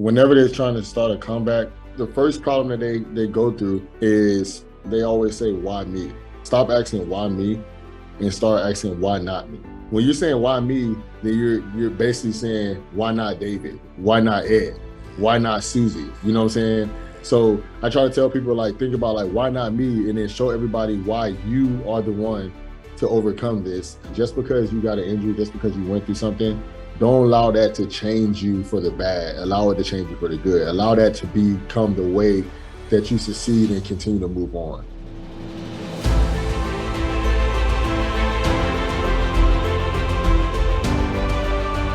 whenever they're trying to start a comeback, the first problem that they go through is they always say, why me? Stop asking why me and start asking why not me. When you're saying why me, then you're basically saying, why not David? Why not Ed? Why not Susie? You know what I'm saying? So I try to tell people, like, think about, like, why not me? And then show everybody why you are the one to overcome this. Just because you got an injury, just because you went through something, don't allow that to change you for the bad. Allow it to change you for the good. Allow that to become the way that you succeed and continue to move on.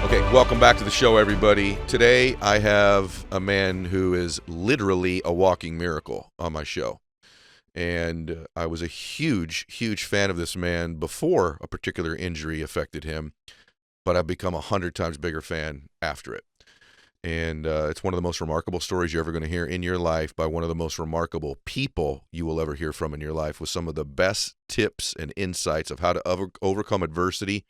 Okay, welcome back to the show, everybody. Today, I have a man who is literally a walking miracle on my show. And I was a huge, huge fan of this man before a particular injury affected him, but I've become 100 times bigger fan after it. And it's one of the most remarkable stories you're ever going to hear in your life by one of the most remarkable people you will ever hear from in your life, with some of the best tips and insights of how to overcome adversity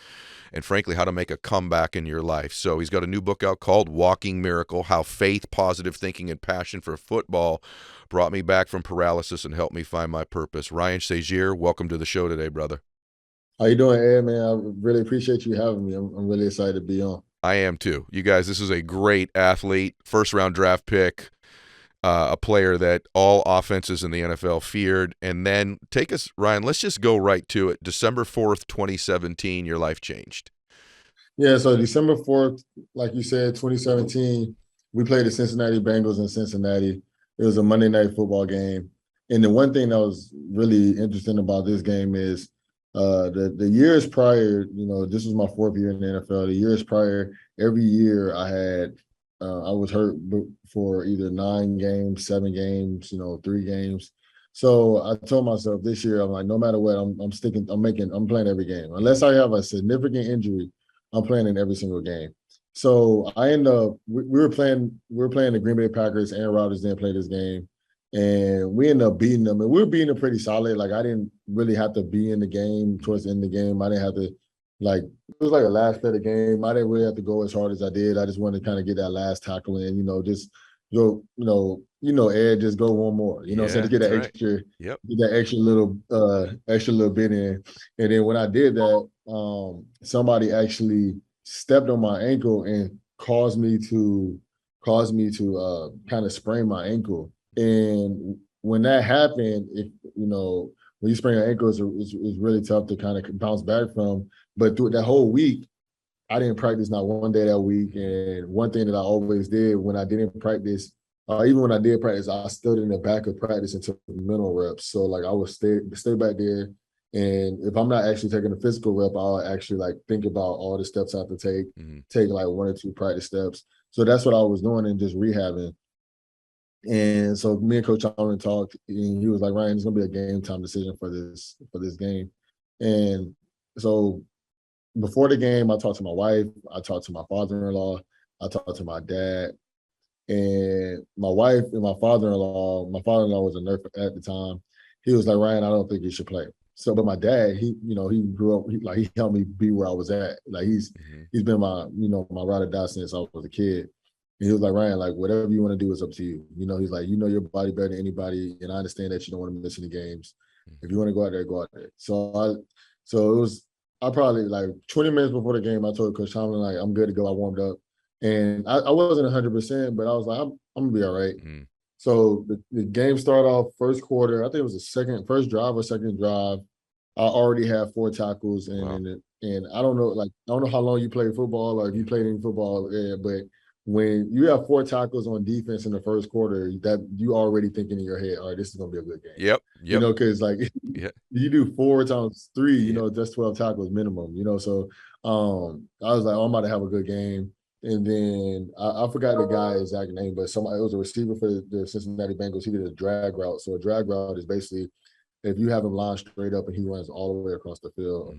and, frankly, how to make a comeback in your life. So he's got a new book out called Walking Miracle: How Faith, Positive Thinking, and Passion for Football Brought Me Back from Paralysis and Helped Me Find My Purpose. Ryan SHAZIER, welcome to the show today, brother. How you doing, Ed, man? I really appreciate you having me. I'm really excited to be on. I am too. You guys, this is a great athlete, first-round draft pick, a player that all offenses in the NFL feared. And then take us, Ryan, let's just go right to it. December 4th, 2017, your life changed. Yeah, so December 4th, like you said, 2017, we played the Cincinnati Bengals in Cincinnati. It was a Monday Night Football game. And the one thing that was really interesting about this game is the years prior, you know, this was my fourth year in the NFL. The years prior, every year I was hurt for either 9 games, 7 games, 3 games. So I told myself this year, I'm like, no matter what, I'm playing every game. Unless I have a significant injury, I'm playing in every single game. So I end up, we were playing the Green Bay Packers. Aaron Rodgers didn't play this game. And we ended up beating them. And we were beating them pretty solid. Like, I didn't really have to be in the game towards the end of the game. I didn't have to, it was like a last play of the game. I didn't really have to go as hard as I did. I just wanted to kind of get that last tackle in, just go, Ed, just go one more, so to get that extra, get that extra little bit in. And then when I did that, somebody actually stepped on my ankle and caused me to kind of sprain my ankle. And when that happened, when you sprain your ankle, it's really tough to kind of bounce back from. But through that whole week, I didn't practice not one day that week. And one thing that I always did when I didn't practice, even when I did practice, I stood in the back of practice and took mental reps. So like I would stay back there. And if I'm not actually taking a physical rep, I'll actually think about all the steps I have to take like 1 or 2 practice steps. So that's what I was doing and just rehabbing. And so me and Coach Allen talked, and he was like, Ryan, it's gonna be a game time decision for this game. And so before the game, I talked to my wife, I talked to my father-in-law, I talked to my dad, and my wife and my father-in-law was a nurse at the time. He was like, Ryan, I don't think you should play. So, but my dad, he grew up, he helped me be where I was at. Like he's been my ride or die since I was a kid. And he was like, Ryan, whatever you want to do is up to you. He's like, your body better than anybody, and I understand that you don't want to miss any games. If you want to go out there, go out there. I probably 20 minutes before the game, I told Coach Tomlin, I'm good to go. I warmed up. And I wasn't 100%, but I was like, I'm going to be all right. So the game started off first quarter. I think it was the first drive or second drive. I already had 4 tackles. And I don't know how long you play football or if you played any football, but when you have 4 tackles on defense in the first quarter, that you already thinking in your head, all right, this is going to be a good game. Yep. Because you do 4 times 3, that's 12 tackles minimum, So I was like, I'm about to have a good game. And then I forgot the guy's exact name, but it was a receiver for the Cincinnati Bengals. He did a drag route. So a drag route is basically if you have him line straight up and he runs all the way across the field,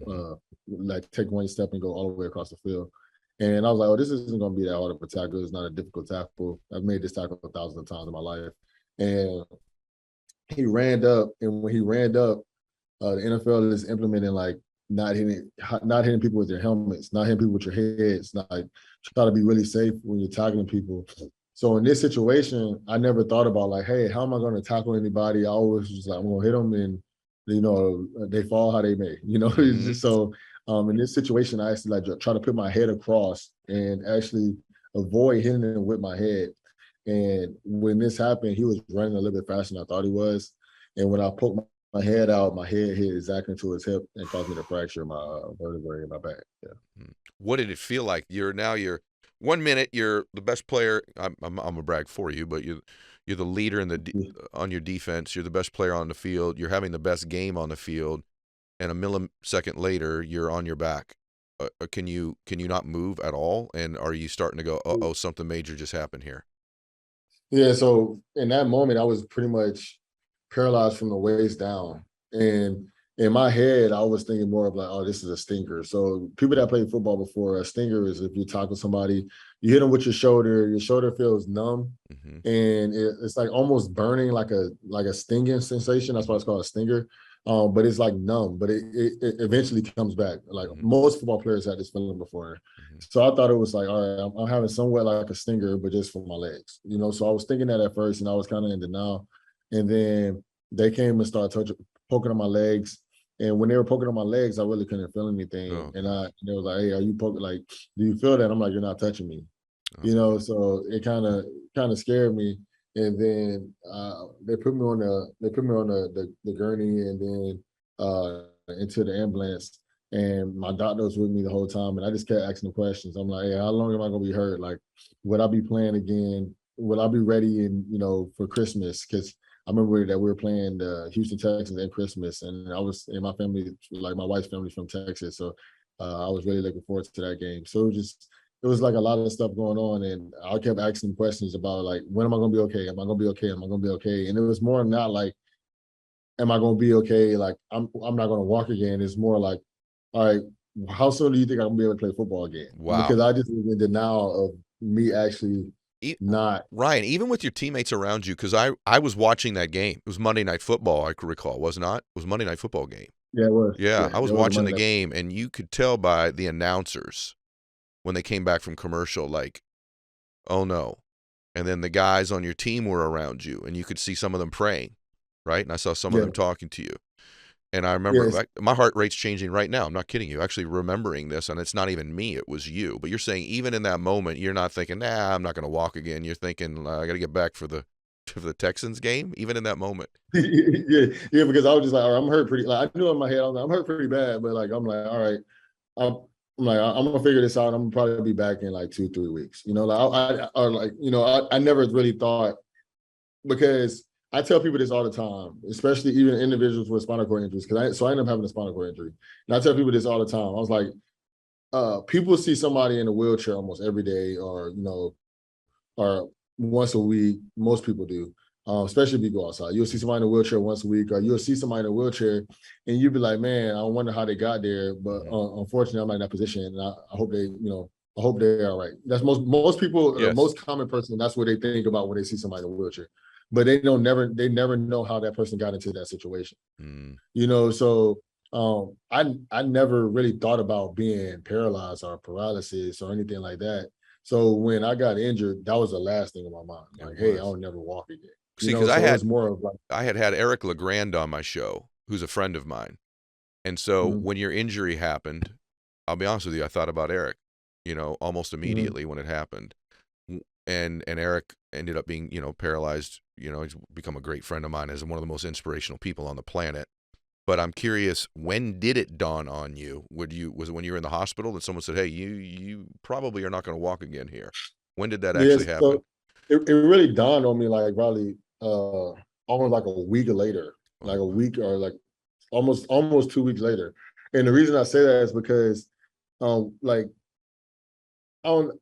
take one step and go all the way across the field. And I was like, oh, this isn't going to be that hard of a tackle. It's not a difficult tackle. I've made this tackle 1,000 of times in my life. And he ran up, and when he ran up, the NFL is implementing not hitting people with their helmets, not hitting people with your heads, try to be really safe when you're tackling people. So in this situation, I never thought about like, hey, how am I going to tackle anybody? I always was like, I'm going to hit them, and they fall how they may. It's just so in this situation, I actually like try to put my head across and actually avoid hitting him with my head. And when this happened, he was running a little bit faster than I thought he was. And when I poked my head out, my head hit exactly into his hip and caused me to fracture my vertebrae in my back. Yeah. What did it feel like? You're 1 minute you're the best player. I'm gonna brag for you, but you're the leader on your defense. You're the best player on the field. You're having the best game on the field, and a millisecond later you're on your back. Can you not move at all? And are you starting to go, oh, something major just happened here? Yeah, so in that moment, I was pretty much paralyzed from the waist down. And in my head, I was thinking more of like, oh, this is a stinker. So people that played football before, a stinger is if you tackle somebody, you hit them with your shoulder feels numb. And it's like almost burning, like a stinging sensation. That's why it's called a stinger. But it's like numb, but it eventually comes back. Like most football players had this feeling before. So I thought it was like, all right, I'm having somewhat like a stinger, but just for my legs, So I was thinking that at first, and I was kind of in denial. And then they came and started poking on my legs. And when they were poking on my legs, I really couldn't feel anything. Oh. And they were like, hey, are you poking? Like, do you feel that? I'm like, you're not touching me. So it kind of scared me. And then they put me on the gurney, and then into the ambulance. And my doctor was with me the whole time, and I just kept asking the questions. I'm like, hey, how long am I gonna be hurt? Like, would I be playing again? Will I be ready for Christmas? Because I remember that we were playing the Houston Texans at Christmas, and I was in my family, like my wife's family's from Texas, so I was really looking forward to that game. So it was like a lot of stuff going on, and I kept asking questions about like, when am I going to be okay? Am I going to be okay? Am I going to be okay? And it was more not like, am I going to be okay? Like, I'm not going to walk again. It's more like, all right, how soon do you think I'm going to be able to play football again? Wow. Because I just was in denial of me actually not. Ryan, even with your teammates around you, because I was watching that game. It was Monday Night Football, I could recall, was it not? It was Monday Night Football game. Yeah, it was. Yeah, I was watching the game, and you could tell by the announcers when they came back from commercial, like, oh no. And then the guys on your team were around you, and you could see some of them praying, right? And I saw some of them talking to you. And I remember my heart rate's changing right now. I'm not kidding you. Actually remembering this, and it's not even me, it was you. But you're saying even in that moment, you're not thinking, nah, I'm not going to walk again. You're thinking, I got to get back for the Texans game, even in that moment. yeah, because I was just like, all right, I'm hurt pretty. Like, I knew in my head, I'm hurt pretty bad, but like, I'm like, all right, I'm like, I'm gonna figure this out. I'm gonna probably be back in like 2-3 weeks. I never really thought, because I tell people this all the time, especially even individuals with spinal cord injuries, because I ended up having a spinal cord injury, and I tell people this all the time. I was like, people see somebody in a wheelchair almost every day, or once a week. Most people do. Especially if you go outside, you'll see somebody in a wheelchair once a week, or you'll see somebody in a wheelchair, and you'll be like, "Man, I wonder how they got there." But unfortunately, I'm not in that position, and I hope I hope they're all right. That's most people, the most common person. That's what they think about when they see somebody in a wheelchair, but they never know how that person got into that situation. So I never really thought about being paralyzed or paralysis or anything like that. So when I got injured, that was the last thing in my mind. Like, hey, I'll never walk again. See, because it was more of like, I had Eric LeGrand on my show, who's a friend of mine. And so when your injury happened, I'll be honest with you, I thought about Eric, almost immediately when it happened. And Eric ended up being, paralyzed. He's become a great friend of mine, as one of the most inspirational people on the planet. But I'm curious, when did it dawn on you? Was it when you were in the hospital that someone said, hey, you probably are not going to walk again here? When did that actually happen? So it really dawned on me like probably almost like a week later, like a week or like almost 2 weeks later. And the reason I say that is because I don't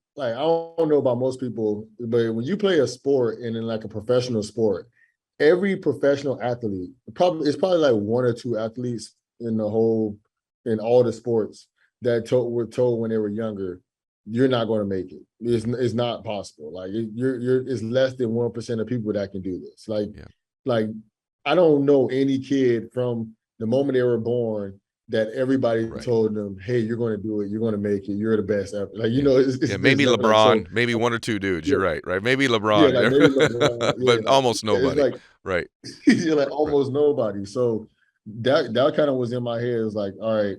know about most people, but when you play a sport and in like a professional sport, every professional athlete, it's probably like one or two athletes in all the sports that were told when they were younger, you're not going to make it. It's not possible. Like it's less than 1% of people that can do this. Like I don't know any kid from the moment they were born that everybody Right. told them, hey, you're going to do it. You're going to make it. You're the best ever. Like, you know, it's Maybe never like, LeBron, so, maybe one or two dudes. yeah, You're right. Maybe yeah, like maybe LeBron, LeBron, yeah, but like, almost yeah, it's nobody. like, Right. you're like Right. almost nobody. So that kind of was in my head. It was like, all right,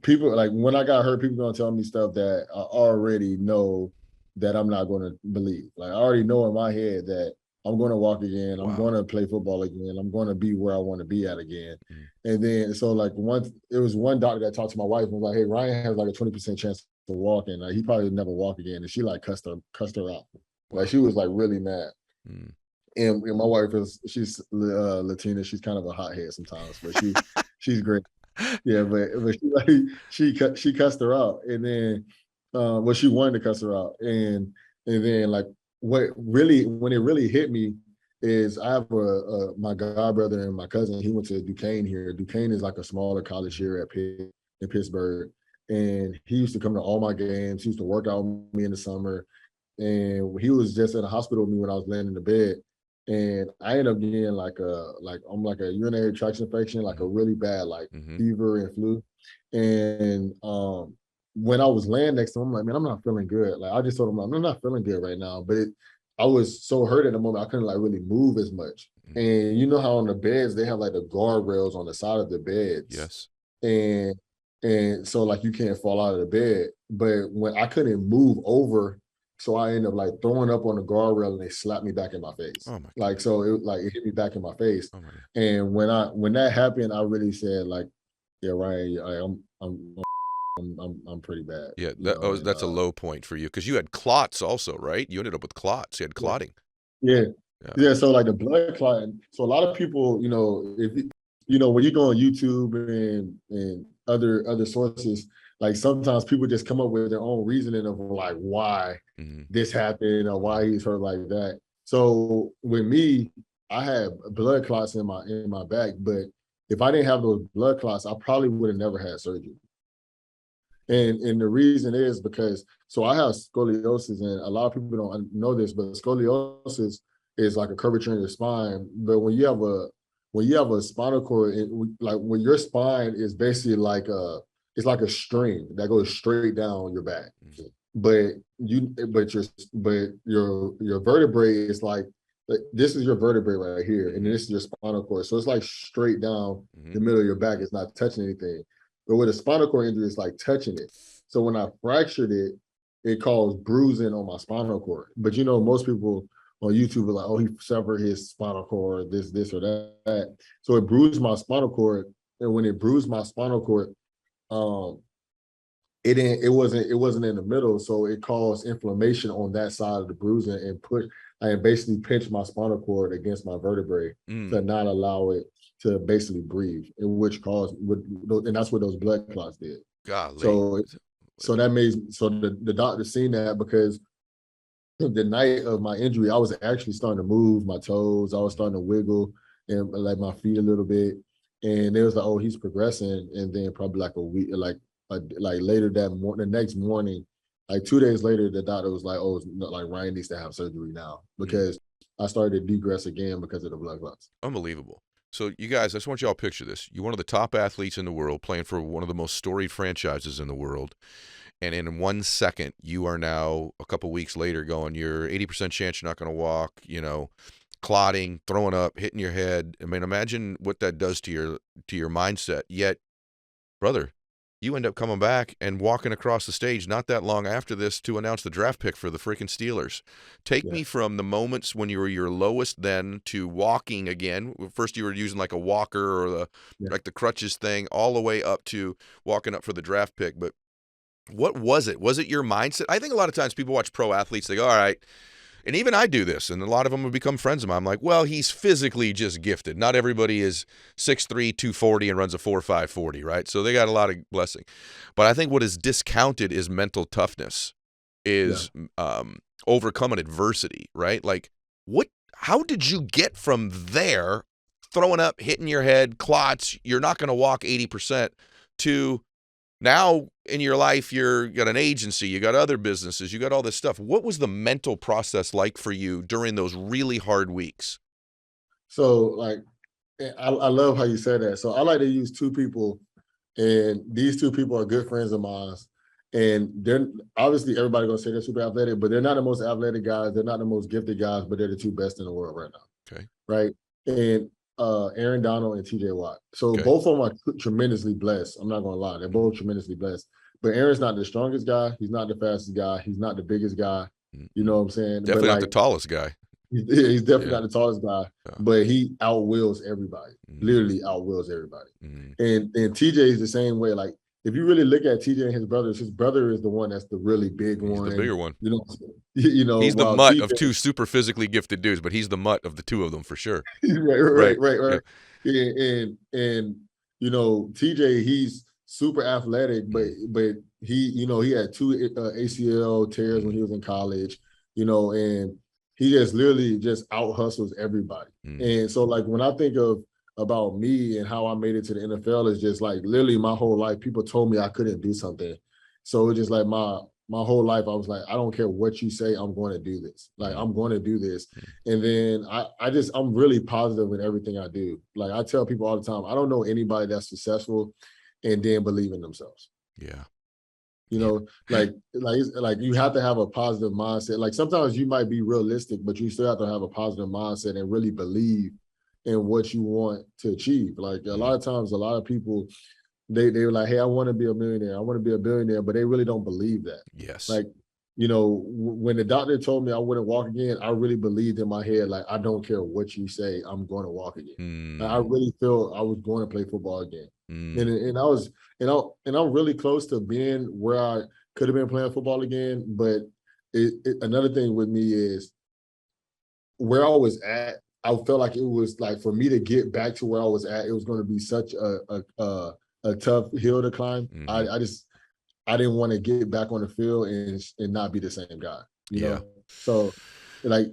people, like when I got hurt, people gonna tell me stuff that I already know that I'm not gonna believe. Like I already know in my head that I'm gonna walk again, I'm Wow. gonna play football again, I'm gonna be where I want to be at again. Mm. And then so like once it was one doctor that talked to my wife and was like, hey, Ryan has like a 20% chance to walk, and like he probably never walk again. And she like cussed her out. Wow. Like she was like really mad. Mm. And my wife she's Latina. She's kind of a hothead sometimes, but she's great. Yeah, but she cussed her out, and then well, she wanted to cuss her out, and then like when it really hit me is I have my godbrother and my cousin. He went to Duquesne here. Duquesne is like a smaller college here in Pittsburgh, and he used to come to all my games. He used to work out with me in the summer, and he was just in the hospital with me when I was laying in the bed. And I ended up getting like a urinary tract infection, like a really bad like fever and flu. And when I was laying next to him, I'm like, man, I'm not feeling good. Like I just told him, like, I'm not feeling good right now. But I was so hurt at the moment, I couldn't like really move as much. And you know how on the beds they have like the guardrails on the side of the beds. Yes. And so like you can't fall out of the bed. But when I couldn't move over, so I ended up like throwing up on the guardrail and they slapped me back in my face. Oh my like, so it hit me back in my face. Oh my God. And when that happened, I really said like, yeah, Ryan, I'm pretty bad. Yeah, that's a low point for you because you had clots also, right? You ended up with clots. You had clotting. Yeah. So like the blood clotting. So a lot of people, you know, if you know when you go on YouTube and other sources, like sometimes people just come up with their own reasoning of like why this happened or why he's hurt like that. So with me, I had blood clots in my back, but if I didn't have those blood clots, I probably would have never had surgery. And the reason is because so I have scoliosis, and a lot of people don't know this, but scoliosis is like a curvature in your spine. But when you have a spinal cord, like when your spine is basically like it's like a string that goes straight down your back. But your vertebrae is like this is your vertebrae right here, and this is your spinal cord. So it's like straight down the middle of your back. It's not touching anything. But with a spinal cord injury, it's like touching it. So when I fractured it, it caused bruising on my spinal cord. But you know, most people on YouTube are like, oh, he severed his spinal cord, this or that. So it bruised my spinal cord. And when it bruised my spinal cord, it wasn't in the middle. So it caused inflammation on that side of the bruising and basically pinched my spinal cord against my vertebrae to not allow it to basically breathe, and that's what those blood clots did. Golly. So that made the doctor seen that because the night of my injury, I was actually starting to move my toes. I was starting to wiggle and like my feet a little bit, and they was like, "Oh, he's progressing." And then probably like a week, like later the next morning, like 2 days later, the doctor was like, "Oh, like Ryan needs to have surgery now because I started to degress again because of the blood clots." Unbelievable. So you guys, I just want you all to picture this. You're one of the top athletes in the world playing for one of the most storied franchises in the world. And in 1 second, you are now a couple weeks later going, you're 80% chance you're not going to walk, you know, clotting, throwing up, hitting your head. I mean, imagine what that does to your mindset. Yet, brother, you end up coming back and walking across the stage not that long after this to announce the draft pick for the freaking Steelers. Take me from the moments when you were your lowest then to walking again. First you were using like a walker or like the crutches thing, all the way up to walking up for the draft pick. But what was it? Was it your mindset? I think a lot of times people watch pro athletes, they go, all right, and even I do this, and a lot of them have become friends of mine. I'm like, well, he's physically just gifted. Not everybody is 6'3", 240, and runs a 4.5 40, right? So they got a lot of blessing. But I think what is discounted is mental toughness, is overcoming adversity, right? Like, how did you get from there, throwing up, hitting your head, clots, you're not going to walk 80%, to now in your life, you got an agency, you got other businesses, you got all this stuff. What was the mental process like for you during those really hard weeks? So like, I love how you said that. So I like to use two people And these two people are good friends of mine. And they're obviously everybody gonna say they're super athletic, but they're not the most athletic guys. They're not the most gifted guys, but they're the two best in the world right now. Okay. Right. And Aaron Donald and TJ Watt. So Okay. both of them are tremendously blessed. I'm not gonna lie. They're both tremendously blessed. But Aaron's not the strongest guy. He's not the fastest guy. He's not the biggest guy. You know what I'm saying? Definitely but not the tallest guy. He's definitely not the tallest guy, but he outwills everybody. Literally outwills everybody. And TJ is the same way. Like, if you really look at TJ and his brother is the one that's the really big one. He's the bigger one. You know, he's the mutt of two super physically gifted dudes, but he's the mutt of the two of them for sure. Right. Yeah. And you know, TJ, he's super athletic, but he, you know, he had 2 ACL tears when he was in college, you know, and he just literally just out hustles everybody. And so, like, when I think about me and how I made it to the NFL, is just like literally my whole life, people told me I couldn't do something. So it's just like my whole life, I was like, I don't care what you say, I'm going to do this. Like, I'm going to do this. And then I'm really positive in everything I do. Like, I tell people all the time, I don't know anybody that's successful and then believe in themselves. Yeah. You know, like you have to have a positive mindset. Like, sometimes you might be realistic, but you still have to have a positive mindset and really believe in what you want to achieve. Like, a lot of times, a lot of people, they were like, hey, I want to be a millionaire. I want to be a billionaire, but they really don't believe that. Yes. Like, you know, when the doctor told me I wouldn't walk again, I really believed in my head, like, I don't care what you say, I'm going to walk again. Like, I really felt I was going to play football again. And I'm really close to being where I could have been playing football again. But another thing with me is where I was at, I felt like it was like, for me to get back to where I was at, it was going to be such a tough hill to climb. I didn't want to get back on the field and not be the same guy, you know? So, like,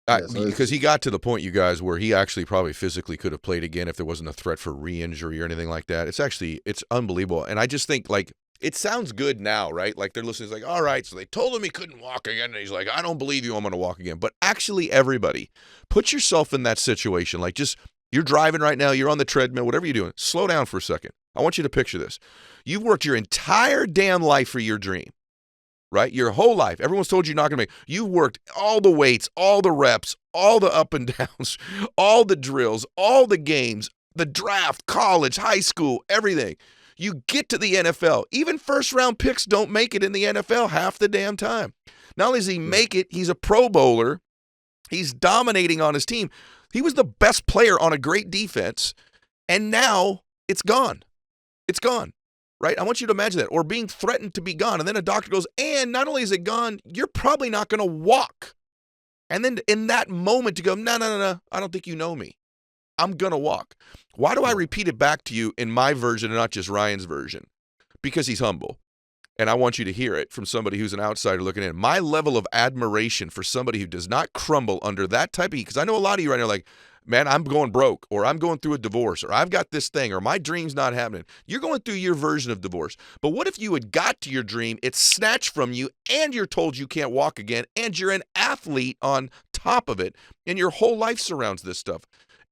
because he got to the point, you guys, where he actually probably physically could have played again if there wasn't a threat for re-injury or anything like that. It's unbelievable. And I just think, like, it sounds good now, right? Like, they're listening, it's like, all right, so they told him he couldn't walk again, and he's like, I don't believe you, I'm going to walk again. But actually, everybody, put yourself in that situation. Like, just, you're driving right now, you're on the treadmill, whatever you're doing, slow down for a second. I want you to picture this. You've worked your entire damn life for your dream, right? Your whole life. Everyone's told you you're not going to make. You've worked all the weights, all the reps, all the up and downs, all the drills, all the games, the draft, college, high school, everything. You get to the NFL. Even first-round picks don't make it in the NFL half the damn time. Not only does he make it, he's a Pro Bowler. He's dominating on his team. He was the best player on a great defense, and now it's gone. It's gone, right? I want you to imagine that. Or being threatened to be gone, and then a doctor goes, and not only is it gone, you're probably not going to walk. And then in that moment to go, no, I don't think you know me. I'm going to walk. Why do I repeat it back to you in my version and not just Ryan's version? Because he's humble. And I want you to hear it from somebody who's an outsider looking in. My level of admiration for somebody who does not crumble under that type of heat, because I know a lot of you right now are like, man, I'm going broke, or I'm going through a divorce, or I've got this thing, or my dream's not happening. You're going through your version of divorce. But what if you had got to your dream, it's snatched from you, and you're told you can't walk again, and you're an athlete on top of it, and your whole life surrounds this stuff?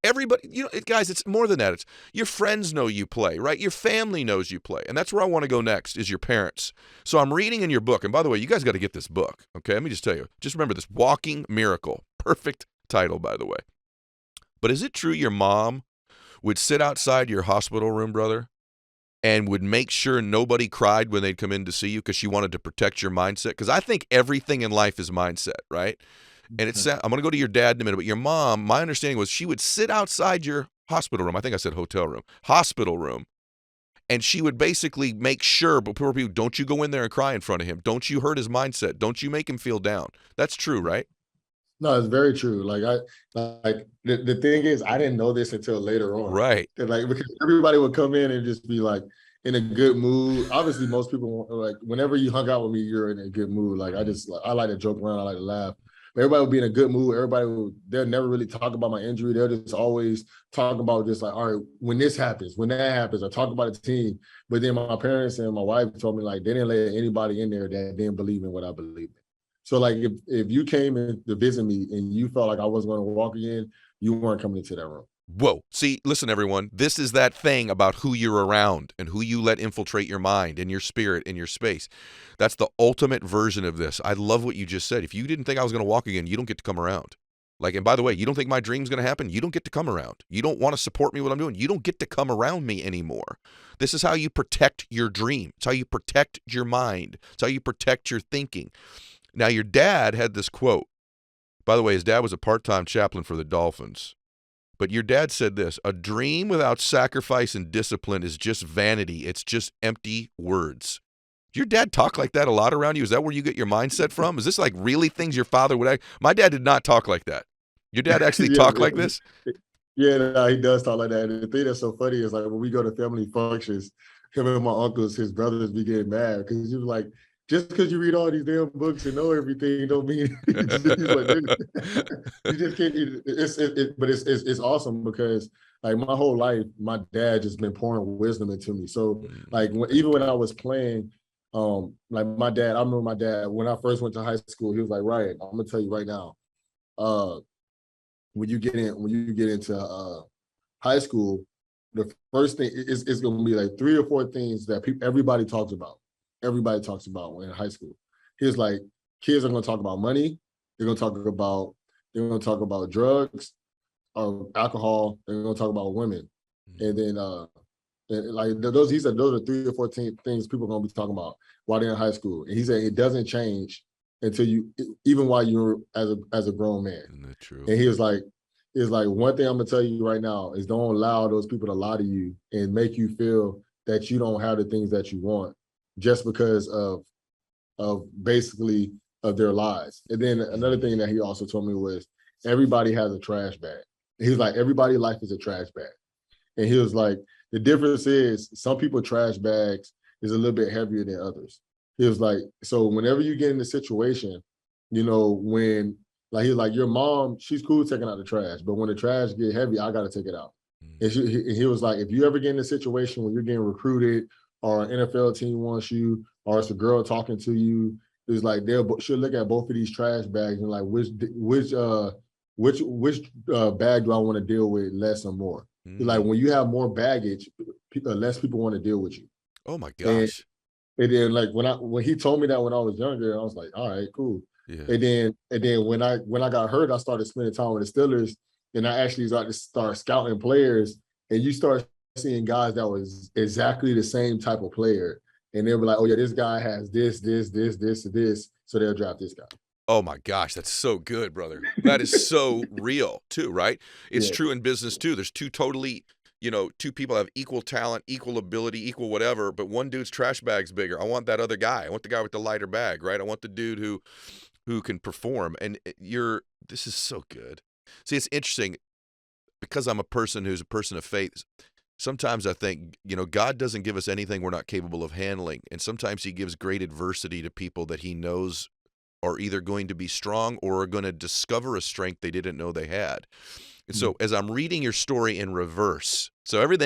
Everybody, you know, guys, it's more than that. It's your friends know you play, right? Your family knows you play. And that's where I want to go next, is your parents. So I'm reading in your book. And by the way, you guys got to get this book, okay? Let me just tell you. Just remember this, Walking Miracle. Perfect title, by the way. But is it true your mom would sit outside your hospital room, brother, and would make sure nobody cried when they'd come in to see you because she wanted to protect your mindset? Because I think everything in life is mindset, right? And it's, I'm going to go to your dad in a minute, but your mom, my understanding was she would sit outside your hospital room. I think I said hotel room, hospital room. And she would basically make sure, before people, don't you go in there and cry in front of him. Don't you hurt his mindset. Don't you make him feel down. That's true, right? No, it's very true. The thing is, I didn't know this until later on. Right. Like, because everybody would come in and just be like in a good mood. Obviously, most people, like, whenever you hung out with me, you're in a good mood. Like, I like to joke around. I like to laugh. Everybody would be in a good mood. They'll never really talk about my injury. They'll just always talk about just like, all right, when this happens, when that happens, or talk about the team. But then my parents and my wife told me, like, they didn't let anybody in there that didn't believe in what I believed in. So, like, if you came in to visit me and you felt like I wasn't going to walk again, you weren't coming into that room. Whoa. See, listen, everyone. This is that thing about who you're around and who you let infiltrate your mind and your spirit and your space. That's the ultimate version of this. I love what you just said. If you didn't think I was going to walk again, you don't get to come around. Like, and by the way, you don't think my dream's going to happen? You don't get to come around. You don't want to support me what I'm doing. You don't get to come around me anymore. This is how you protect your dream. It's how you protect your mind. It's how you protect your thinking. Now, your dad had this quote. By the way, his dad was a part-time chaplain for the Dolphins. But your dad said this: a dream without sacrifice and discipline is just vanity. It's just empty words. Did your dad talk like that a lot around you? Is that where you get your mindset from? Is this like really things your father would act? My dad did not talk like that. Your dad actually talked like this? Yeah, no, he does talk like that. And the thing that's so funny is, like, when we go to family functions, him and my uncles, his brothers, be getting mad because he was like, just because you read all these damn books and know everything don't mean he's like, you just can't. But it's awesome because, like, my whole life, my dad just been pouring wisdom into me. So, like, even when I was playing, like, my dad, I remember my dad when I first went to high school, he was like, "Ryan, I'm gonna tell you right now, when you get into high school, the first thing is going to be like 3 or 4 things that everybody talks about. Everybody talks about when in high school. He's like, kids are going to talk about money. They're going to talk about drugs or alcohol. They're going to talk about women, and then like those. He said those are 3 or 4 things people are going to be talking about while they're in high school. And he said it doesn't change until even while you're as a grown man. Isn't that true? And he was like, one thing I'm gonna tell you right now is don't allow those people to lie to you and make you feel that you don't have the things that you want just because of basically of their lies. And then another thing that he also told me was everybody has a trash bag. He was like, everybody's life is a trash bag. And he was like, the difference is some people trash bags is a little bit heavier than others. He was like, so whenever you get in a situation, when like he's like, your mom, she's cool taking out the trash, but when the trash get heavy, I got to take it out. And he was like, if you ever get in a situation where you're getting recruited or an NFL team wants you or it's a girl talking to you, it's like she'll look at both of these trash bags and like, which bag do I want to deal with less or more? Like, when you have more baggage, less people want to deal with you. Oh my gosh. And then, like, when he told me that when I was younger, I was like, all right, cool. Yeah. And then when I got hurt, I started spending time with the Steelers, and I actually started scouting players, and you start seeing guys that was exactly the same type of player, and they were like, oh yeah, this guy has this, so they'll draft this guy. Oh my gosh, that's so good, brother. That is so real too, right? It's true in business too. There's two people have equal talent, equal ability, equal whatever, but one dude's trash bag's bigger. I want that other guy. I want the guy with the lighter bag, right? I want the dude who can perform. And this is so good. See, it's interesting because I'm a person who's a person of faith. Sometimes I think, God doesn't give us anything we're not capable of handling. And sometimes he gives great adversity to people that he knows are either going to be strong or are going to discover a strength they didn't know they had. And so as I'm reading your story in reverse, so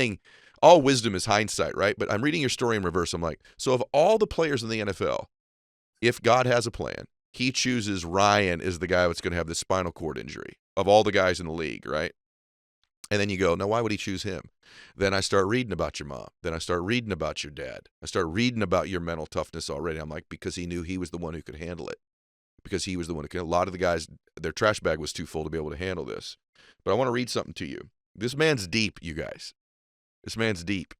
all wisdom is hindsight, right? But I'm reading your story in reverse. I'm like, so of all the players in the NFL, if God has a plan, he chooses Ryan as the guy that's going to have this spinal cord injury of all the guys in the league, right? And then you go, now why would he choose him? Then I start reading about your mom. Then I start reading about your dad. I start reading about your mental toughness already. I'm like, because he knew he was the one who could handle it. Because he was the one who could. A lot of the guys, their trash bag was too full to be able to handle this. But I want to read something to you. This man's deep, you guys. This man's deep.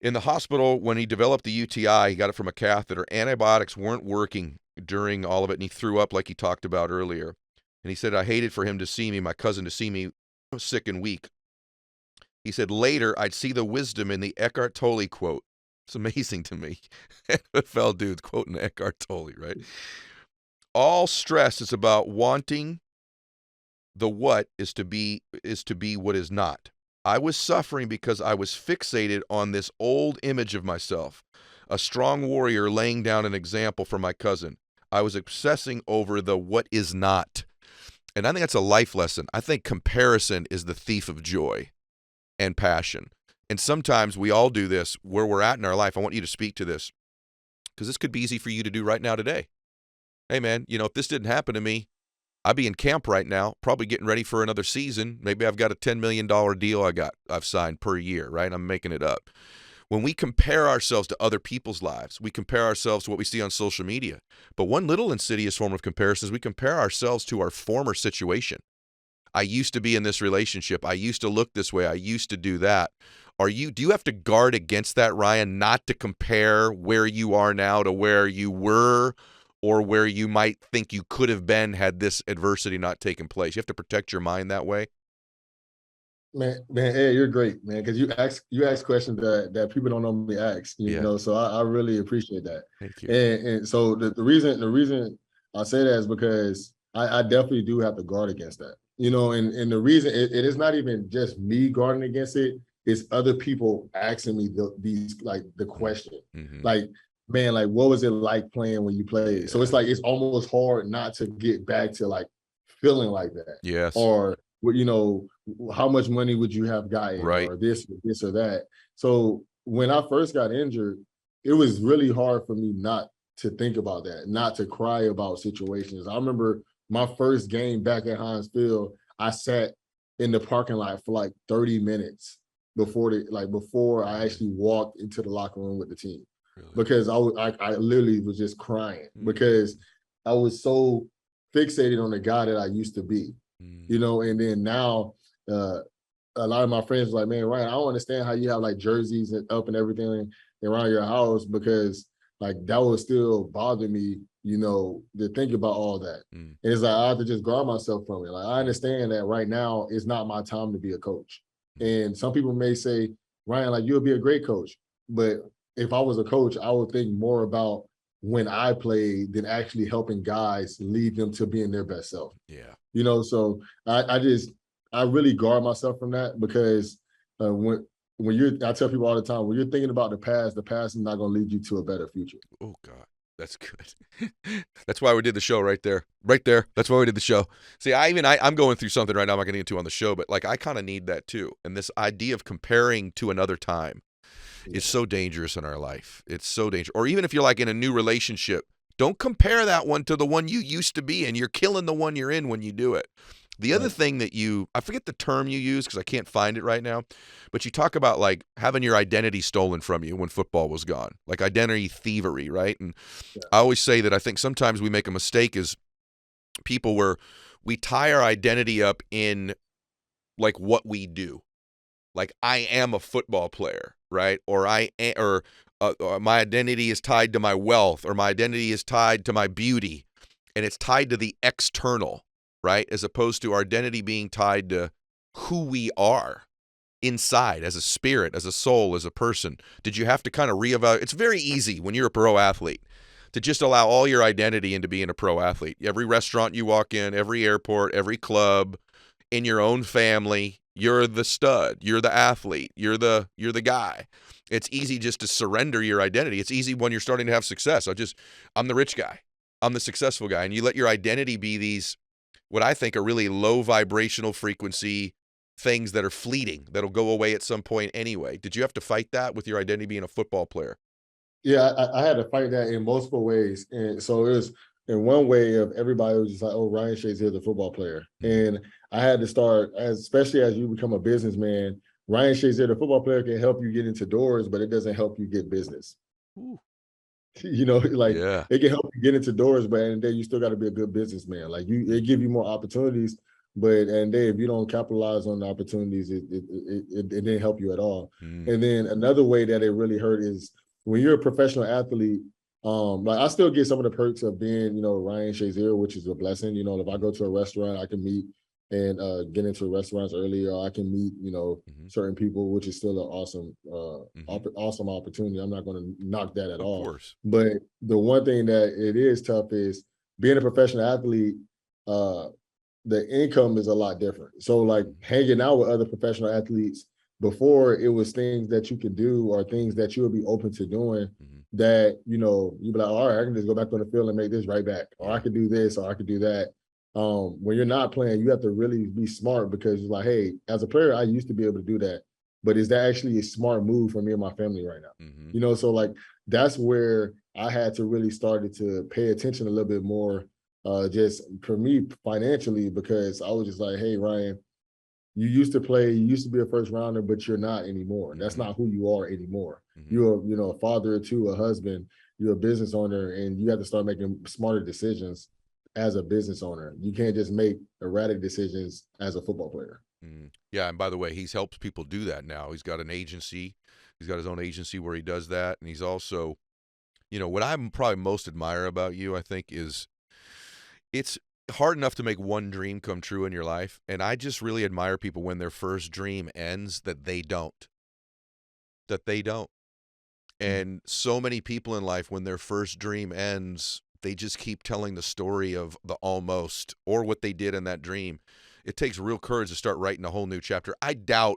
In the hospital, when he developed the UTI, he got it from a catheter. Antibiotics weren't working during all of it, and he threw up like he talked about earlier. And he said, I hated for him to see me, my cousin, to see me sick and weak. He said, later, I'd see the wisdom in the Eckhart Tolle quote. It's amazing to me. NFL dudes quoting Eckhart Tolle, right? All stress is about wanting the what is to be what is not. I was suffering because I was fixated on this old image of myself, a strong warrior laying down an example for my cousin. I was obsessing over the what is not. And I think that's a life lesson. I think comparison is the thief of joy and passion. And sometimes we all do this where we're at in our life. I want you to speak to this because this could be easy for you to do right now today. Hey, man, if this didn't happen to me, I'd be in camp right now, probably getting ready for another season. Maybe I've got a $10 million deal I've signed per year, right? I'm making it up. When we compare ourselves to other people's lives, we compare ourselves to what we see on social media. But one little insidious form of comparison is we compare ourselves to our former situation. I used to be in this relationship. I used to look this way. I used to do that. Do you have to guard against that, Ryan, not to compare where you are now to where you were or where you might think you could have been had this adversity not taken place? You have to protect your mind that way. Man, hey, you're great, man, because you ask questions that people don't normally ask, you Yeah. know. So I really appreciate that. Thank you. And so the reason I say that is because I definitely do have to guard against that, you know. And the reason it is not even just me guarding against it; it's other people asking me these like the question, like, man, like what was it like playing when you played? Yeah. So it's like it's almost hard not to get back to like feeling like that, Yes. or you know, how much money would you have gotten, right, or this or that. So when I first got injured, it was really hard for me not to think about that, not to cry about situations. I remember my first game back at Heinz Field, I sat in the parking lot for like 30 minutes before I actually walked into the locker room with the team, really? because I literally was just crying because I was so fixated on the guy that I used to be. You know, and then now a lot of my friends were like, man, Ryan, I don't understand how you have like jerseys and up and everything around your house, because like that would still bother me, you know, to think about all that. And it's like I have to just guard myself from it. Like I understand that right now is not my time to be a coach. And some people may say, Ryan, like you'll be a great coach. But if I was a coach, I would think more about when I played than actually helping guys lead them to being their best self. Yeah. You know, so I really guard myself from that, because I tell people all the time, when you're thinking about the past is not going to lead you to a better future. Oh God, that's good. That's why we did the show right there. Right there. That's why we did the show. See, I'm going through something right now I'm not going to get into on the show, but like I kind of need that too. And this idea of comparing to another time is so dangerous in our life. It's so dangerous. Or even if you're like in a new relationship, don't compare that one to the one you used to be in. You're killing the one you're in when you do it. The other thing that I forget the term you use because I can't find it right now, but you talk about like having your identity stolen from you when football was gone, like identity thievery, right? And I always say that I think sometimes we make a mistake as people where we tie our identity up in like what we do. Like I am a football player, right? Or my identity is tied to my wealth, or my identity is tied to my beauty, and it's tied to the external, right? As opposed to our identity being tied to who we are inside as a spirit, as a soul, as a person. Did you have to kind of reevaluate? It's very easy when you're a pro athlete to just allow all your identity into being a pro athlete. Every restaurant you walk in, every airport, every club, in your own family, you're the stud, you're the athlete, you're the guy. It's easy just to surrender your identity. It's easy when you're starting to have success. I'm the rich guy. I'm the successful guy. And you let your identity be these, what I think are really low vibrational frequency things that are fleeting, that'll go away at some point anyway. Did you have to fight that with your identity being a football player? Yeah, I had to fight that in multiple ways. And so it was in one way of everybody was just like, oh, Ryan Shazier, the football player. And I had to start, especially as you become a businessman, Ryan Shazier, the football player, can help you get into doors, but it doesn't help you get business. Ooh. You know, like it can help you get into doors, but and then you still got to be a good businessman. Like they give you more opportunities, but and then if you don't capitalize on the opportunities, it didn't help you at all. And then another way that it really hurt is when you're a professional athlete. Like I still get some of the perks of being, you know, Ryan Shazier, which is a blessing. You know, if I go to a restaurant, I can meet and get into restaurants earlier. I can meet, you know, certain people, which is still an awesome opportunity. I'm not going to knock that at all. Of course. But the one thing that it is tough is being a professional athlete. The income is a lot different. So like hanging out with other professional athletes, before it was things that you could do or things that you would be open to doing that, you know, you'd be like, all right, I can just go back on the field and make this right back. Or I could do this, or I could do that. When you're not playing, you have to really be smart, because it's like, hey, as a player, I used to be able to do that. But is that actually a smart move for me and my family right now? You know, so like that's where I had to really started to pay attention a little bit more just for me financially, because I was just like, hey, Ryan, you used to play, you used to be a first rounder, but you're not anymore. That's not who you are anymore. You're, a father to a husband, you're a business owner, and you have to start making smarter decisions as a business owner. You can't just make erratic decisions as a football player. Yeah, and by the way, he's helped people do that now. He's got an agency. He's got his own agency where he does that, and he's also, what I'm probably most admire about you, I think, is it's hard enough to make one dream come true in your life, and I just really admire people when their first dream ends that they don't. And so many people in life, when their first dream ends, they just keep telling the story of the almost or what they did in that dream. It takes real courage to start writing a whole new chapter. I doubt,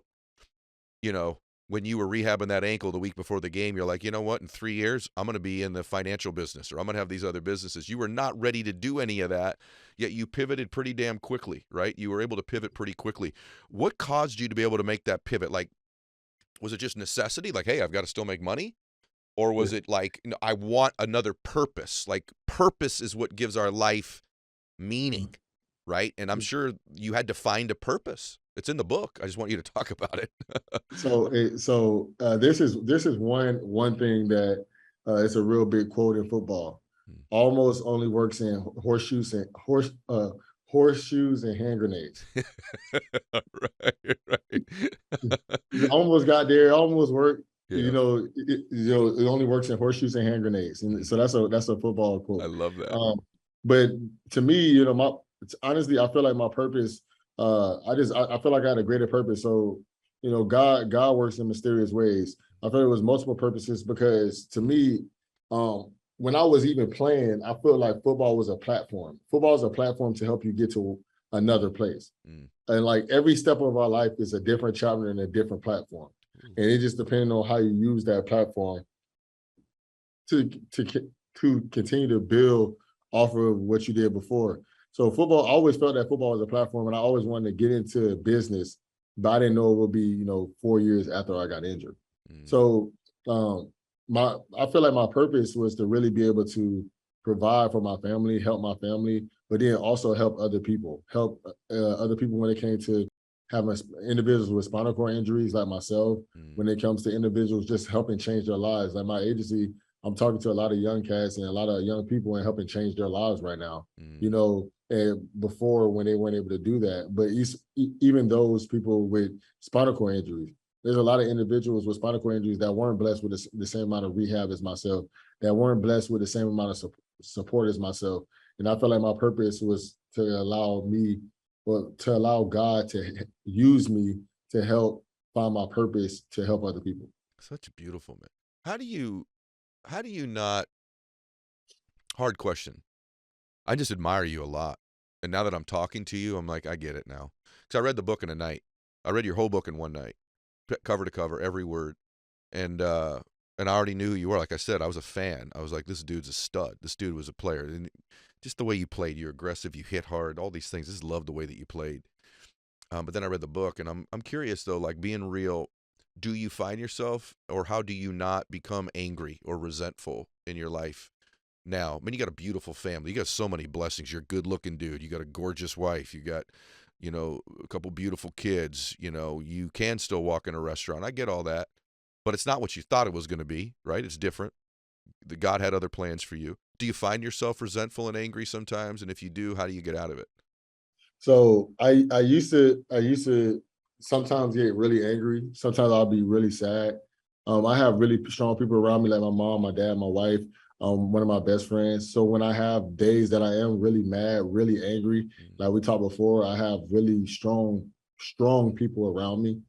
when you were rehabbing that ankle the week before the game, you're like, you know what, in 3 years, I'm going to be in the financial business, or I'm going to have these other businesses. You were not ready to do any of that, yet you pivoted pretty damn quickly, right? You were able to pivot pretty quickly. What caused you to be able to make that pivot? Like, was it just necessity? Like, hey, I've got to still make money? Or was it like, I want another purpose? Like, purpose is what gives our life meaning, right? And I'm sure you had to find a purpose. It's in the book. I just want you to talk about it. This is one thing that it's a real big quote in football. Almost only works in horseshoes and hand grenades. Right. Almost got there. Almost worked. Yeah. It only works in horseshoes and hand grenades, and so that's a football quote. I love that. But to me, honestly, I feel like my purpose. I feel like I had a greater purpose. So, God works in mysterious ways. I feel it was multiple purposes, because to me, when I was even playing, I feel like football was a platform. Football is a platform to help you get to another place. And like every step of our life is a different chapter and a different platform. And it just depends on how you use that platform to continue to build off of what you did before. So football, I always felt that football was a platform, and I always wanted to get into business, but I didn't know it would be, 4 years after I got injured. So I feel like my purpose was to really be able to provide for my family, help my family, but then also help other people when it came to having individuals with spinal cord injuries like myself, when it comes to individuals just helping change their lives. Like my agency, I'm talking to a lot of young cats and a lot of young people and helping change their lives right now, and before when they weren't able to do that. But even those people with spinal cord injuries, there's a lot of individuals with spinal cord injuries that weren't blessed with the same amount of rehab as myself, that weren't blessed with the same amount of support as myself. And I felt like my purpose was to allow God to use me to help find my purpose to help other people. Such a beautiful man. How do you not, hard question. I just admire you a lot. And now that I'm talking to you, I'm like, I get it now. Because I read the book in a night. I read your whole book in one night, cover to cover, every word. And I already knew who you were. Like I said, I was a fan. I was like, this dude's a stud. This dude was a player. And just the way you played, you're aggressive, you hit hard, all these things. I just love the way that you played. But then I read the book, and I'm curious though, like being real, do you find yourself, or how do you not become angry or resentful in your life now? I mean, you got a beautiful family. You got so many blessings. You're a good-looking dude. You got a gorgeous wife. You got, a couple beautiful kids. You can still walk in a restaurant. I get all that. But it's not what you thought it was going to be, right? It's different. God had other plans for you. Do you find yourself resentful and angry sometimes? And if you do, how do you get out of it? So I used to sometimes get really angry. Sometimes I'll be really sad. I have really strong people around me, like my mom, my dad, my wife, one of my best friends. So when I have days that I am really mad, really angry, like we talked before, I have really strong people around me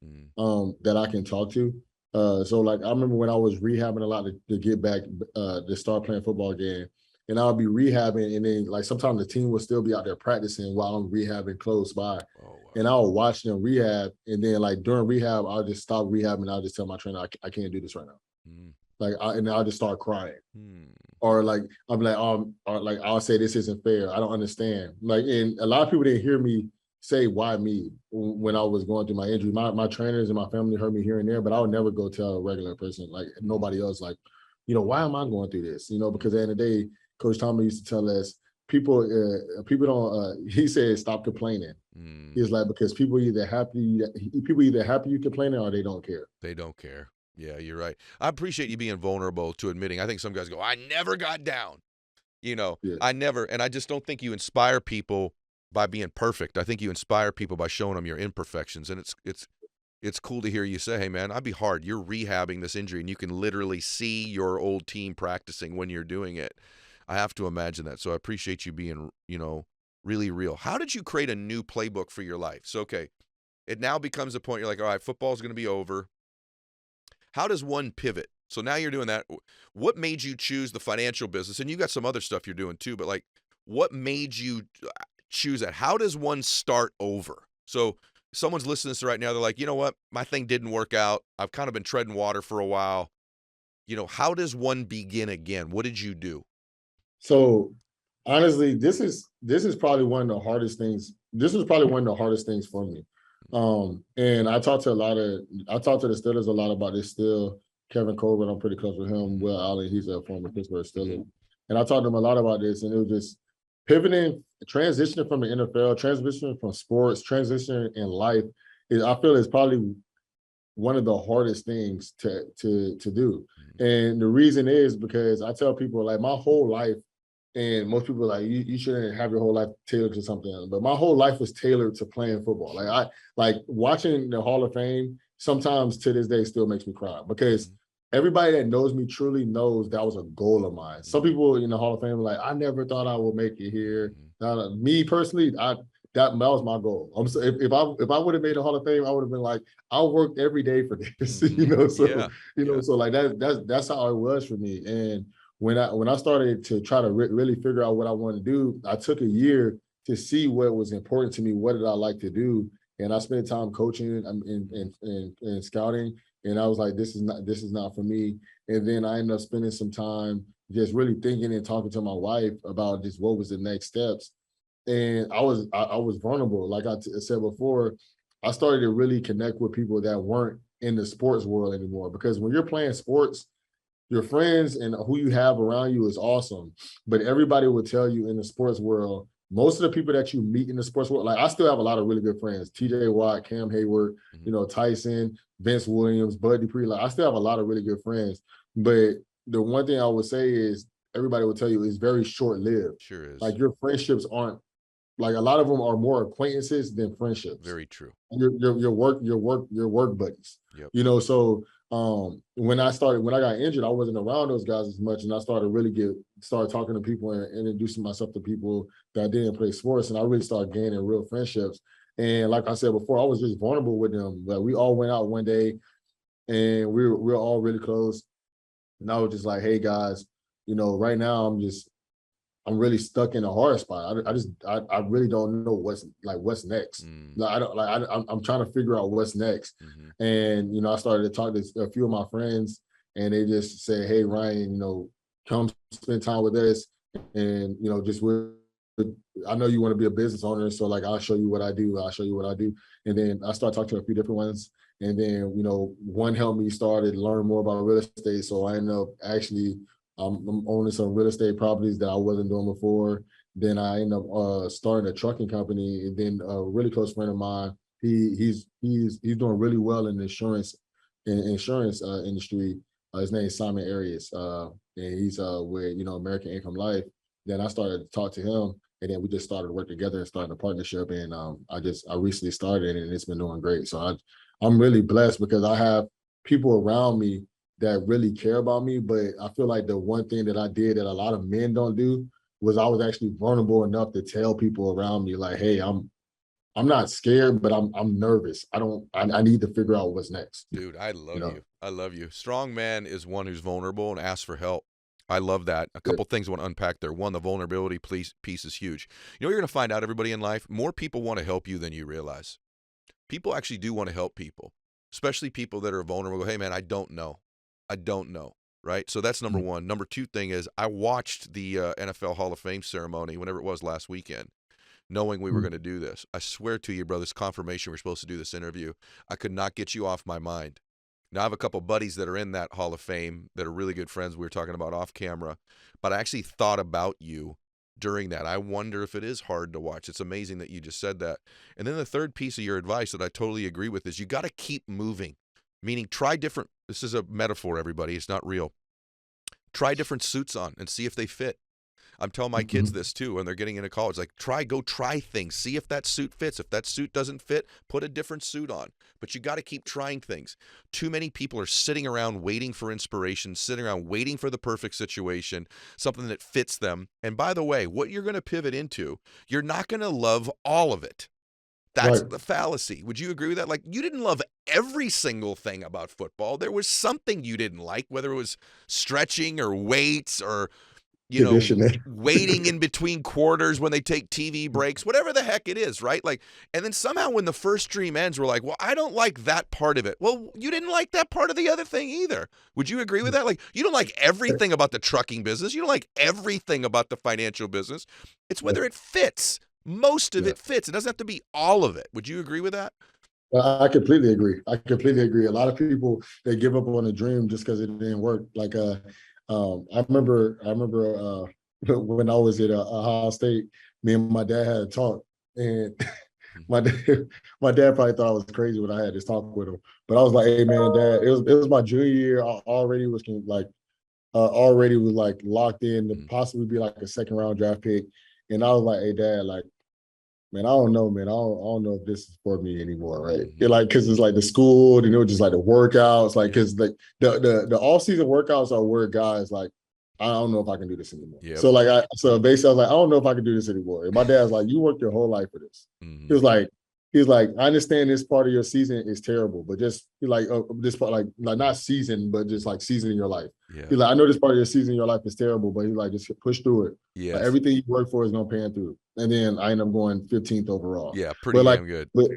that I can talk to. So like I remember when I was rehabbing a lot to get back to start playing football again, and I'll be rehabbing, and then like sometimes the team will still be out there practicing while I'm rehabbing close by. Oh, wow. And I'll watch them rehab, and then like during rehab, I'll just stop rehabbing. I'll just tell my trainer, I can't do this right now. And I'll just start crying. Or like I'm like, or like I'll say this isn't fair. I don't understand. Like, and a lot of people didn't hear me say why me when I was going through my injury. My trainers and my family heard me here and there, but I would never go tell a regular person, like nobody else, like, why am I going through this? Because at the end of the day, Coach Tomlin used to tell us, people don't. He said stop complaining. He's like, because people either happy you complaining or they don't care. They don't care. Yeah, you're right. I appreciate you being vulnerable to admitting. I think some guys go, I never got down. You know, Yeah. I never, and I just don't think you inspire people by being perfect. I think you inspire people by showing them your imperfections. And it's cool to hear you say, hey man, I'd be hard. You're rehabbing this injury and you can literally see your old team practicing when you're doing it. I have to imagine that. So I appreciate you being, really real. How did you create a new playbook for your life? So, okay, it now becomes a point you're like, all right, football's going to be over. How does one pivot? So now you're doing that. What made you choose the financial business? And you got some other stuff you're doing too, but like, what made you choose that? How does one start over? So someone's listening to this right now. They're like, you know what? My thing didn't work out. I've kind of been treading water for a while. How does one begin again? What did you do? So honestly, this is probably one of the hardest things. This was probably one of the hardest things for me. And I talked to the Steelers a lot about this still. Kevin Colbert, I'm pretty close with him. Will Allen, he's a former Pittsburgh Steeler. And I talked to him a lot about this, and it was just pivoting, transitioning from the NFL, transitioning from sports, transitioning in life. I feel is probably one of the hardest things to do. And the reason is because I tell people, like, my whole life, and most people are like, you shouldn't have your whole life tailored to something else. But my whole life was tailored to playing football. Like watching the Hall of Fame sometimes to this day still makes me cry, because everybody that knows me truly knows that was a goal of mine. Some people in the Hall of Fame are like, I never thought I would make it here. Me personally, that was my goal. If I would have made the Hall of Fame, I would have been like, I worked every day for this. So like that's how it was for me. And when I started to try to really figure out what I wanted to do, I took a year to see what was important to me. What did I like to do? And I spent time coaching and scouting. And I was like, this is not for me. And then I ended up spending some time just really thinking and talking to my wife about just what was the next steps. And I was vulnerable. Like I said before, I started to really connect with people that weren't in the sports world anymore. Because when you're playing sports, your friends and who you have around you is awesome. But everybody will tell you in the sports world, most of the people that you meet in the sports world, like I still have a lot of really good friends, TJ Watt, Cam Hayward, Tyson, Vince Williams, Bud Dupree. Like I still have a lot of really good friends. But the one thing I would say is everybody will tell you is very short-lived. Sure is. Like your friendships aren't, like a lot of them are more acquaintances than friendships. Very true. Your work buddies. Yep. So when I got injured, I wasn't around those guys as much, and I started talking to people and introducing myself to people that didn't play sports, and I really started gaining real friendships. And like I said before, I was just vulnerable with them. But we all went out one day, and we were all really close. And I was just like, "Hey guys, right now I'm really stuck in a hard spot. I really don't know what's next. I'm trying to figure out what's next." And I started to talk to a few of my friends, and they just said, "Hey Ryan, come spend time with us, and I know you want to be a business owner, so like I'll show you what I do. And then I started talking to a few different ones, and then one helped me learn more about real estate. So I ended up actually I'm owning some real estate properties that I wasn't doing before. Then I ended up starting a trucking company. And then a really close friend of mine, he's doing really well in the insurance industry. His name is Simon Arias, and he's with American Income Life. Then I started to talk to him, and then we just started to work together and started a partnership. And I recently started, and it's been doing great. So I'm really blessed because I have people around me that really care about me. But I feel like the one thing that I did that a lot of men don't do was I was actually vulnerable enough to tell people around me, like, hey, I'm not scared, but I'm nervous. I need to figure out what's next. Dude, I love you. I love you. Strong man is one who's vulnerable and asks for help. I love that. A couple things I want to unpack there. One, the vulnerability piece is huge. You're going to find out, everybody in life, more people want to help you than you realize. People actually do want to help people, especially people that are vulnerable. Hey, man, I don't know, right? So that's number one. Number two thing is I watched the NFL Hall of Fame ceremony, whenever it was last weekend, knowing we were going to do this. I swear to you, brother, this confirmation we're supposed to do this interview. I could not get you off my mind. Now, I have a couple buddies that are in that Hall of Fame that are really good friends. We were talking about off camera. But I actually thought about you during that. I wonder if it is hard to watch. It's amazing that you just said that. And then the third piece of your advice that I totally agree with is you got to keep moving, meaning try different. This is a metaphor, everybody. It's not real. Try different suits on and see if they fit. I'm telling my kids this too when they're getting into college. Like, go try things. See if that suit fits. If that suit doesn't fit, put a different suit on. But you got to keep trying things. Too many people are sitting around waiting for inspiration, sitting around waiting for the perfect situation, something that fits them. And by the way, what you're going to pivot into, you're not going to love all of it. That's the fallacy. Would you agree with that? Like, you didn't love every single thing about football. There was something you didn't like, whether it was stretching or weights or waiting in between quarters when they take TV breaks, whatever the heck it is, right? Like, and then somehow when the first dream ends, we're like, well, I don't like that part of it. Well, you didn't like that part of the other thing either. Would you agree with that? Like, you don't like everything about the trucking business. You don't like everything about the financial business. It's whether it fits. Most of it fits. It doesn't have to be all of it. Would you agree with that? I completely agree. A lot of people, they give up on a dream just because it didn't work. Like, I remember when I was at Ohio State, me and my dad had a talk, and my dad probably thought I was crazy when I had this talk with him. But I was like, "Hey, man, Dad, it was my junior year. I already was locked in to possibly be like a second round draft pick." And I was like, "Hey, Dad, like, man, I don't know, man. I don't know if this is for me anymore, right?" Because it's like the school, and it was just like the workouts, like, because like the off season workouts are where guys like, I don't know if I can do this anymore. So like, so basically, I was like, I don't know if I can do this anymore. And my dad's like, you worked your whole life for this. He was like, I understand this part of your season is terrible, but just this part, like not season, but just like season in your life. He's like, I know this part of your season in your life is terrible, but he's like, just push through it. Like, everything you work for is gonna pan through. And then I ended up going 15th overall. Yeah, pretty damn good. But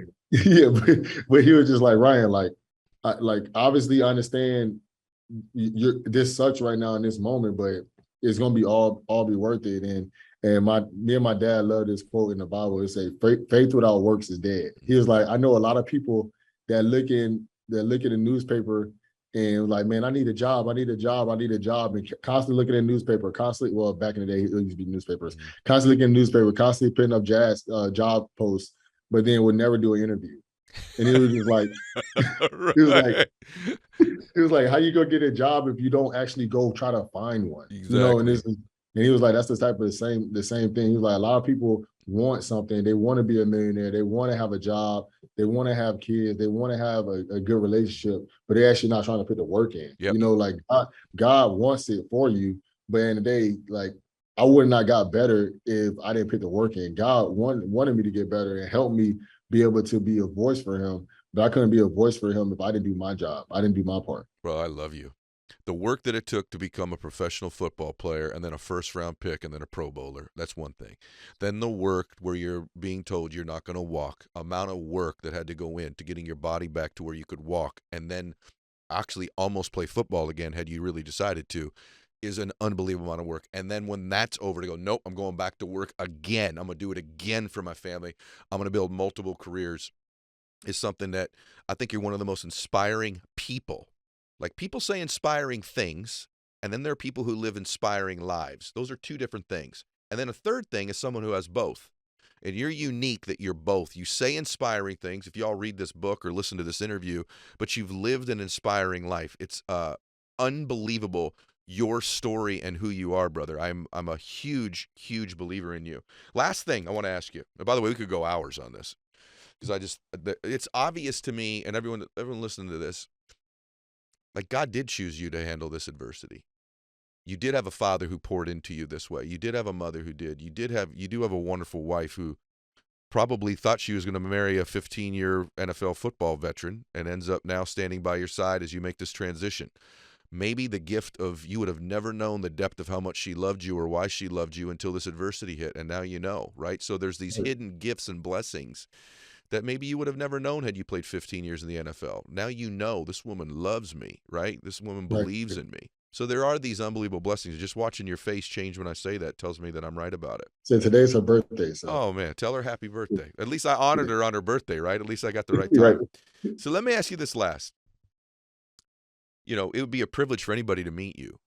he was just like, Ryan, like obviously I understand this sucks right now in this moment, but it's gonna be all be worth it. And me and my dad love this quote in the Bible. It say, faith without works is dead. He was like, I know a lot of people that look in the newspaper and like, man, I need a job, and constantly looking at the newspaper, well, back in the day, it used to be newspapers, constantly looking at the newspaper, constantly putting up job posts, but then would never do an interview. And he was just like, he was like, how you gonna get a job if you don't actually go try to find one? Exactly. And he was like, that's the type of the same thing. He was like, a lot of people want something. They want to be a millionaire. They want to have a job. They want to have kids. They want to have a good relationship, but they're actually not trying to put the work in. Like God wants it for you. But in the day, like, I would not got better if I didn't put the work in. God wanted me to get better and help me be able to be a voice for him. But I couldn't be a voice for him if I didn't do my job. I didn't do my part. Bro, I love you. The work that it took to become a professional football player and then a first-round pick and then a Pro Bowler, that's one thing. Then the work where you're being told you're not going to walk, amount of work that had to go into getting your body back to where you could walk and then actually almost play football again had you really decided to, is an unbelievable amount of work. And then when that's over, to go, nope, I'm going back to work again. I'm going to do it again for my family. I'm going to build multiple careers, is something that I think you're one of the most inspiring people. Like, people say inspiring things, and then there are people who live inspiring lives. Those are two different things. And then a third thing is someone who has both. And you're unique that you're both. You say inspiring things, if y'all read this book or listen to this interview, but you've lived an inspiring life. It's unbelievable, your story and who you are, brother. I'm a huge, huge believer in you. Last thing I want to ask you. And by the way, we could go hours on this, because it's obvious to me, and everyone listening to this, like, God did choose you to handle this adversity. You did have a father who poured into you this way. You did have a mother who did. You do have a wonderful wife who probably thought she was going to marry a 15-year NFL football veteran and ends up now standing by your side as you make this transition. Maybe the gift of, you would have never known the depth of how much she loved you or why she loved you until this adversity hit, and now you know, right? So there's these hidden gifts and blessings that maybe you would have never known had you played 15 years in the NFL. Now you know, this woman loves me, right? This woman believes in me. So there are these unbelievable blessings. Just watching your face change when I say that tells me that I'm right about it. So today's her birthday. So. Oh, man, tell her happy birthday. At least I honored her on her birthday, right? At least I got the right time. So let me ask you this last. It would be a privilege for anybody to meet you.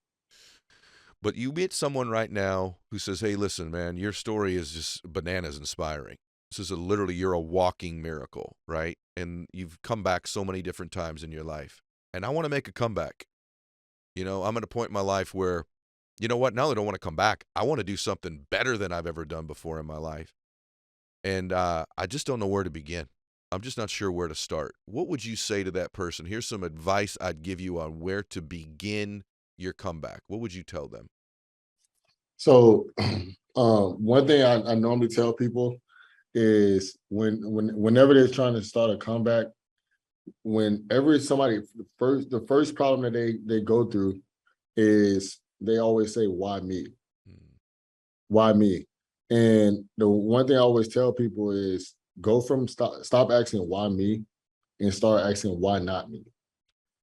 But you meet someone right now who says, hey, listen, man, your story is just bananas inspiring. This is literally, you're a walking miracle, right? And you've come back so many different times in your life. And I want to make a comeback. I'm at a point in my life where, you know what, now I don't want to come back. I want to do something better than I've ever done before in my life. And I just don't know where to begin. I'm just not sure where to start. What would you say to that person? Here's some advice I'd give you on where to begin your comeback. What would you tell them? So one thing I normally tell people is whenever they're trying to start a comeback, whenever somebody, the first problem that they go through is they always say, why me? Why me? And the one thing I always tell people is go from stop asking why me and start asking why not me.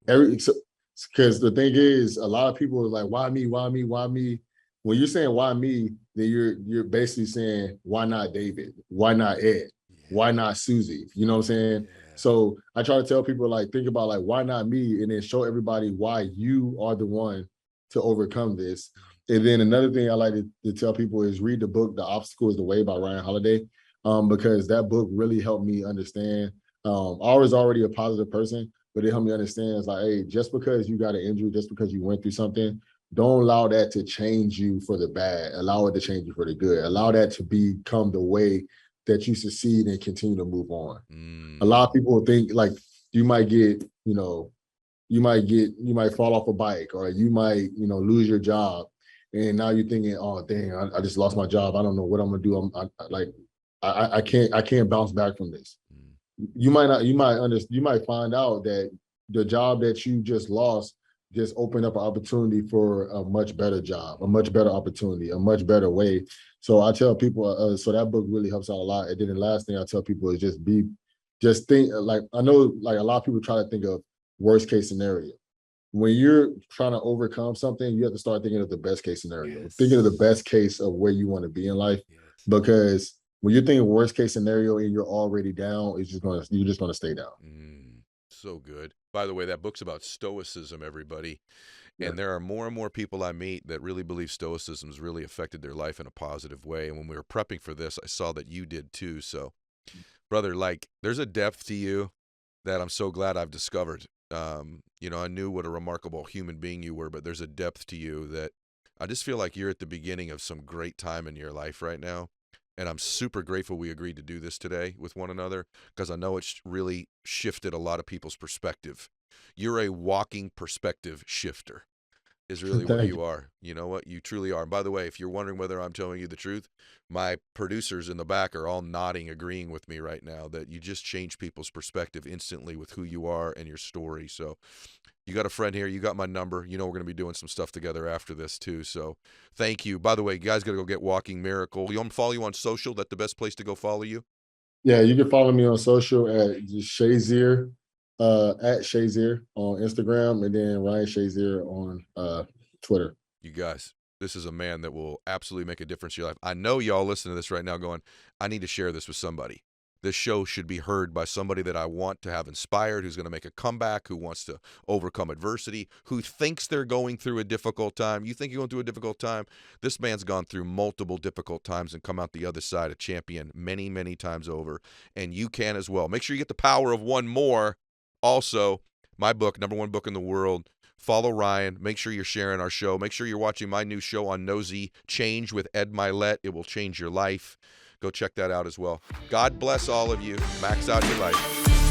Because the thing is, a lot of people are like, why me? Why me? Why me? When you're saying why me, then you're basically saying, why not David? Why not Ed? Why not Susie? You know what I'm saying? Yeah. So I try to tell people, like, think about, like, why not me? And then show everybody why you are the one to overcome this. And then another thing I like to tell people is read the book, The Obstacle is the Way by Ryan Holiday, because that book really helped me understand. I was already a positive person, but it helped me understand, it's like, hey, just because you got an injury, just because you went through something, don't allow that to change you for the bad. Allow it to change you for the good. Allow that to become the way that you succeed and continue to move on. A lot of people think, like, you might get, you might fall off a bike, or you might, lose your job. And now you're thinking, oh, dang, I just lost my job. I don't know what I'm gonna do. I can't bounce back from this. You might find out that the job that you just lost just opened up an opportunity for a much better job, a much better opportunity, a much better way. So I tell people, so that book really helps out a lot. And then the last thing I tell people is just think, like, I know, like, a lot of people try to think of worst case scenario. When you're trying to overcome something, you have to start thinking of the best case scenario, thinking of the best case of where you want to be in life. Because when you're thinking worst case scenario and you're already down, you're just gonna stay down. So good. By the way, that book's about stoicism, everybody. And there are more and more people I meet that really believe stoicism has really affected their life in a positive way. And when we were prepping for this, I saw that you did too. So, brother, like, there's a depth to you that I'm so glad I've discovered. I knew what a remarkable human being you were, but there's a depth to you that I just feel like you're at the beginning of some great time in your life right now. And I'm super grateful we agreed to do this today with one another, because I know it's really shifted a lot of people's perspective. You're a walking perspective shifter is really what you are. You know what? You truly are. And by the way, if you're wondering whether I'm telling you the truth, my producers in the back are all nodding, agreeing with me right now that you just change people's perspective instantly with who you are and your story. So you got a friend here. You got my number. We're going to be doing some stuff together after this too. So thank you. By the way, you guys got to go get Walking Miracle. You want to follow you on social? That's the best place to go follow you? Yeah, you can follow me on social at SHAZIER, at SHAZIER on Instagram, and then Ryan SHAZIER on Twitter. You guys, this is a man that will absolutely make a difference in your life. I know y'all listening to this right now going, I need to share this with somebody. This show should be heard by somebody that I want to have inspired, who's going to make a comeback, who wants to overcome adversity, who thinks they're going through a difficult time. You think you're going through a difficult time? This man's gone through multiple difficult times and come out the other side a champion many, many times over. And you can as well. Make sure you get the power of one more. Also, my book, #1 book in the world. Follow Ryan. Make sure you're sharing our show. Make sure you're watching my new show on Nosy, Change with Ed Mylett. It will change your life. Go check that out as well. God bless all of you. Max out your life.